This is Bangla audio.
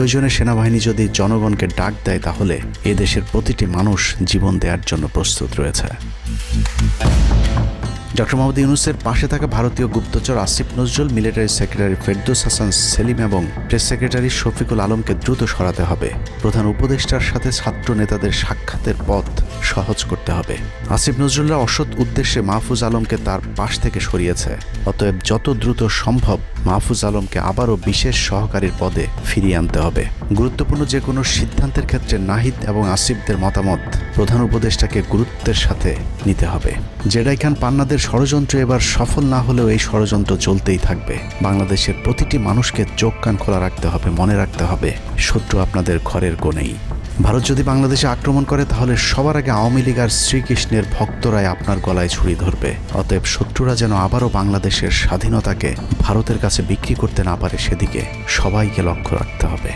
প্রয়োজনে সেনাবাহিনী যদি জনগণকে ডাক দেয় তাহলে এ দেশের প্রতিটি মানুষ জীবন দেওয়ার জন্য প্রস্তুত রয়েছে। ডক্টর মোহাম্মদ ইউনূসের পাশে থাকা ভারতীয় গুপ্তচর আসিফ নজরুল, মিলিটারি সেক্রেটারি ফেরদৌস হাসান সেলিম এবং প্রেস সেক্রেটারি শফিকুল আলমকে দ্রুত সরাতে হবে। প্রধান উপদেষ্টার সাথে ছাত্র নেতাদের সাক্ষাতের পথ সহজ করতে হবে। আসিফ নজরুলরা অসৎ উদ্দেশ্যে মাহফুজ আলমকে তার পাশ থেকে সরিয়েছে। অতএব যত দ্রুত সম্ভব মাহফুজ আলমকে আবারও বিশেষ সহকারীর পদে ফিরিয়ে আনতে হবে। গুরুত্বপূর্ণ যে কোনো সিদ্ধান্তের ক্ষেত্রে নাহিদ এবং আসিফদের মতামত প্রধান উপদেষ্টাকে গুরুত্বের সাথে নিতে হবে। জেডাই খান পান্নাদের ষড়যন্ত্র এবার সফল না হলেও এই ষড়যন্ত্র চলতেই থাকবে। বাংলাদেশের প্রতিটি মানুষকে চোখ কান খোলা রাখতে হবে, মনে রাখতে হবে শত্রু আপনাদের ঘরের কোণেই। ভারত যদি বাংলাদেশে আক্রমণ করে তাহলে সবার আগে আওয়ামী লীগ আর শ্রীকৃষ্ণের ভক্তরাই আপনার গলায় ছুরি ধরবে। অতএব শত্রুরা যেন আবারও বাংলাদেশের স্বাধীনতাকে ভারতের কাছে বিক্রি করতে না পারে সেদিকে সবাইকে লক্ষ্য রাখতে হবে।